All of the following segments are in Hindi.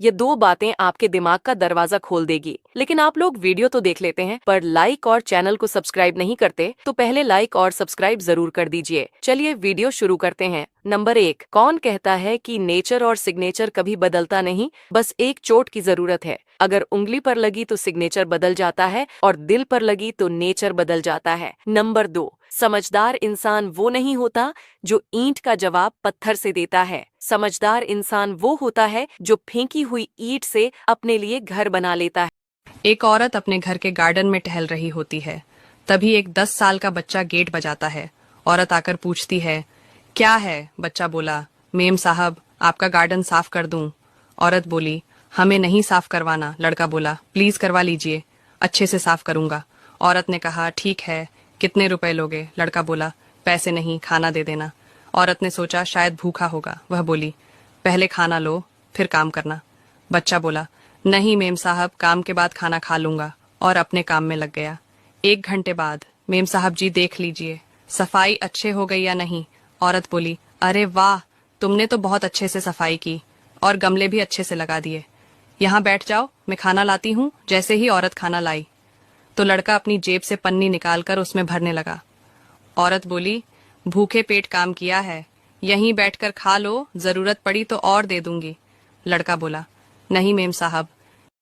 ये दो बातें आपके दिमाग का दरवाजा खोल देगी। लेकिन आप लोग वीडियो तो देख लेते हैं पर लाइक और चैनल को सब्सक्राइब नहीं करते, तो पहले लाइक और सब्सक्राइब जरूर कर दीजिए। चलिए वीडियो शुरू करते हैं। नंबर 1, कौन कहता है कि नेचर और सिग्नेचर कभी बदलता नहीं, बस एक चोट की जरूरत है। अगर उंगली पर लगी तो सिग्नेचर बदल जाता है और दिल पर लगी तो नेचर बदल जाता है। नंबर 2, समझदार इंसान वो नहीं होता जो ईंट का जवाब पत्थर से देता है। समझदार इंसान वो होता है जो फेंकी हुई ईंट से अपने लिए घर बना लेता है। एक औरत अपने घर के गार्डन में टहल रही होती है। तभी एक 10 साल का बच्चा गेट बजाता है। औरत आकर पूछती है, क्या है? बच्चा बोला, मेम साहब, आपका गार्डन साफ कर दूं? औरत बोली, हमें नहीं साफ करवाना। लड़का बोला, प्लीज करवा लीजिए, अच्छे से साफ करूंगा। औरत ने कहा, ठीक है, कितने रुपए लोगे? लड़का बोला, पैसे नहीं, खाना दे देना। औरत ने सोचा शायद भूखा होगा। वह बोली, पहले खाना लो, फिर काम करना। बच्चा बोला, नहीं मेम साहब, काम के बाद खाना खा लूंगा, और अपने काम में लग गया। 1 घंटे बाद, मेम साहब जी देख लीजिए, सफाई अच्छे हो गई या नहीं? औरत बोली, अरे वाह, तुमने तो बहुत अच्छे से सफाई की और गमले भी अच्छे से लगा दिए। यहाँ बैठ जाओ, मैं खाना लाती हूँ। जैसे ही औरत खाना लाई तो लड़का अपनी जेब से पन्नी निकालकर उसमें भरने लगा। औरत बोली, भूखे पेट काम किया है, यहीं बैठकर खा लो, जरूरत पड़ी तो और दे दूंगी। लड़का बोला, नहीं मेम साहब।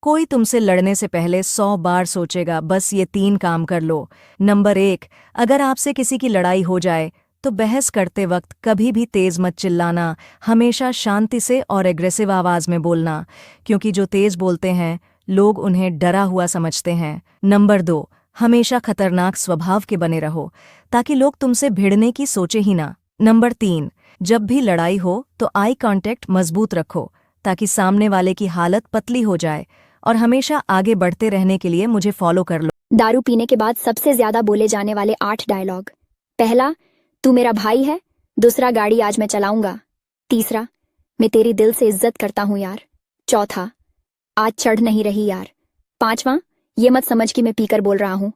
कोई तुमसे लड़ने से पहले 100 बार सोचेगा, बस ये 3 काम कर लो। नंबर 1, अगर आपसे किसी की लड़ाई हो जाए तो बहस करते वक्त कभी भी तेज मत चिल्लाना, हमेशा शांति से और एग्रेसिव आवाज में बोलना, क्योंकि जो तेज बोलते हैं लोग उन्हें डरा हुआ समझते हैं। नंबर 2, हमेशा खतरनाक स्वभाव के बने रहो ताकि लोग तुमसे भिड़ने की सोचे ही ना। नंबर 3, जब भी लड़ाई हो तो आई कांटेक्ट मजबूत रखो ताकि सामने वाले की हालत पतली हो जाए। और हमेशा आगे बढ़ते रहने के लिए मुझे फॉलो कर लो। दारू पीने के बाद सबसे ज्यादा बोले जाने वाले 8 डायलॉग। पहला, तू मेरा भाई है। दूसरा, गाड़ी आज मैं चलाऊंगा। तीसरा, मैं तेरी दिल से इज्जत करता हूं यार। चौथा, आज चढ़ नहीं रही यार। पांचवा, ये मत समझ कि मैं पीकर बोल रहा हूं।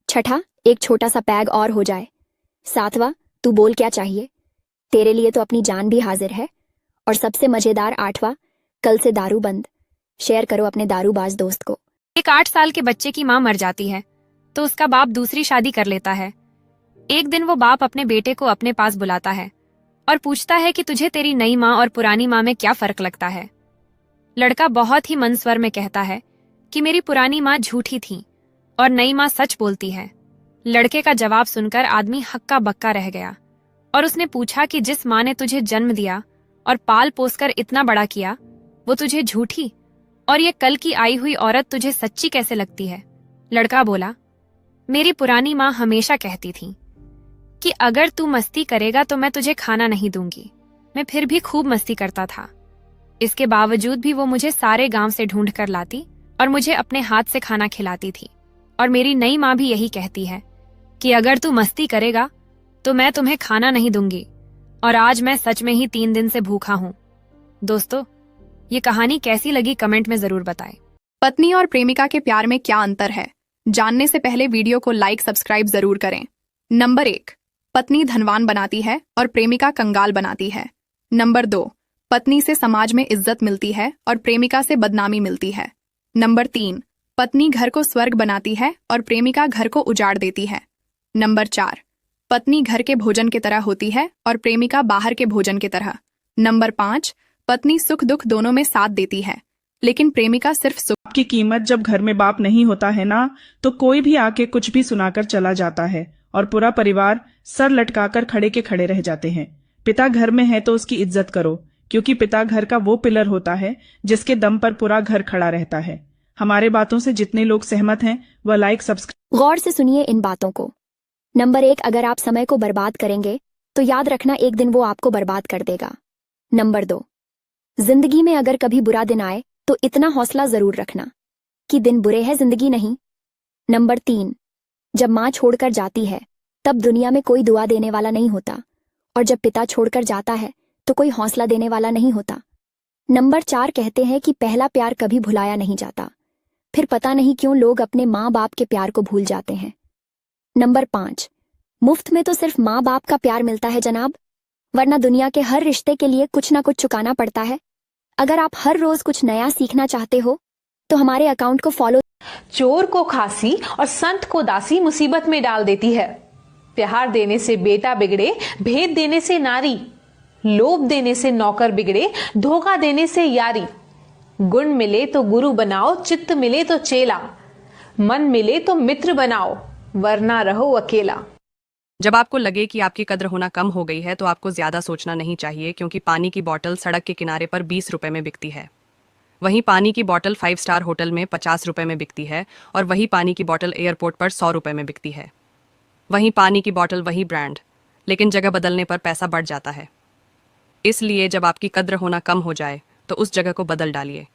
छठा, एक छोटा सा पैग और हो जाए। सातवां, तू बोल क्या चाहिए, तेरे लिए तो अपनी जान भी हाजिर है। और सबसे मजेदार 8वां, कल से दारू बंद। शेयर करो अपने दारूबाज दोस्त को। एक 8 साल के बच्चे की माँ मर जाती है तो उसका बाप दूसरी शादी कर लेता है। एक दिन वो बाप अपने बेटे को अपने पास बुलाता है और पूछता है कि तुझे तेरी नई माँ और पुरानी माँ में क्या फर्क लगता है। लड़का बहुत ही मंद स्वर में कहता है कि मेरी पुरानी माँ झूठी थी और नई माँ सच बोलती है। लड़के का जवाब सुनकर आदमी हक्का बक्का रह गया और उसने पूछा कि जिस माँ ने तुझे जन्म दिया और पाल पोसकर इतना बड़ा किया, वो तुझे झूठी और ये कल की आई हुई औरत तुझे सच्ची कैसे लगती है? लड़का बोला, मेरी पुरानी माँ हमेशा कहती थी कि अगर तू मस्ती करेगा तो मैं तुझे खाना नहीं दूंगी। मैं फिर भी खूब मस्ती करता था। इसके बावजूद भी वो मुझे सारे गांव से ढूंढ कर लाती और मुझे अपने हाथ से खाना खिलाती थी। और मेरी नई माँ भी यही कहती है कि अगर तू मस्ती करेगा तो मैं तुम्हें खाना नहीं दूंगी। और आज मैं सच में ही 3 दिन से भूखा हूँ। दोस्तों, ये कहानी कैसी लगी कमेंट में जरूर बताएं। पत्नी और प्रेमिका के प्यार में क्या अंतर है, जानने से पहले वीडियो को लाइक सब्सक्राइब जरूर करें। नंबर 1, पत्नी धनवान बनाती है और प्रेमिका कंगाल बनाती है। नंबर 2, पत्नी से समाज में इज्जत मिलती है और प्रेमिका से बदनामी मिलती है। नंबर 3, पत्नी घर को स्वर्ग बनाती है और प्रेमिका घर को उजाड़ देती है। नंबर 4, पत्नी घर के भोजन की तरह होती है और प्रेमिका बाहर के भोजन की तरह। नंबर 5, पत्नी सुख दुख दोनों में साथ देती है, लेकिन प्रेमिका सिर्फ सुख की कीमत जब घर में बाप नहीं होता है ना, तो कोई भी आके कुछ भी सुनाकर चला जाता है और पूरा परिवार सर लटकाकर खड़े के खड़े रह जाते हैं। पिता घर में है तो उसकी इज्जत करो, क्योंकि पिता घर का वो पिलर होता है जिसके दम पर पूरा घर खड़ा रहता है। हमारे बातों से जितने लोग सहमत हैं वह लाइक सब्सक्राइब। गौर से सुनिए इन बातों को। नंबर 1, अगर आप समय को बर्बाद करेंगे तो याद रखना एक दिन वो आपको बर्बाद कर देगा। नंबर 2, जिंदगी में अगर कभी बुरा दिन आए तो इतना हौसला जरूर रखना कि दिन बुरे हैं, जिंदगी नहीं। नंबर 3, जब माँ छोड़कर जाती है तब दुनिया में कोई दुआ देने वाला नहीं होता, और जब पिता छोड़कर जाता है तो कोई हौसला देने वाला नहीं होता। नंबर 4, कहते हैं कि पहला प्यार कभी भुलाया नहीं जाता, फिर पता नहीं क्यों लोग अपने माँ बाप के प्यार को भूल जाते हैं। नंबर 5, मुफ्त में तो सिर्फ माँ बाप का प्यार मिलता है जनाब, वरना दुनिया के हर रिश्ते के लिए कुछ ना कुछ चुकाना पड़ता है। अगर आप हर रोज कुछ नया सीखना चाहते हो तो हमारे अकाउंट को फॉलो। चोर को खांसी और संत को दासी मुसीबत में डाल देती है। प्यार देने से बेटा बिगड़े, भेद देने से नारी, लोभ देने से नौकर बिगड़े, धोखा देने से यारी। गुण मिले तो गुरु बनाओ, चित्त मिले तो चेला, मन मिले तो मित्र बनाओ, वरना रहो अकेला। जब आपको लगे कि आपकी कद्र होना कम हो गई है तो आपको ज्यादा सोचना नहीं चाहिए, क्योंकि पानी की बोतल सड़क के किनारे पर 20 रुपए में बिकती है। वहीं पानी की बोतल 5 स्टार होटल में 50 रुपए में बिकती है, और वही पानी की बोतल एयरपोर्ट पर 100 रुपए में बिकती है। वहीं पानी की बोतल वही ब्रांड, लेकिन जगह बदलने पर पैसा बढ़ जाता है। इसलिए जब आपकी कद्र होना कम हो जाए तो उस जगह को बदल डालिए।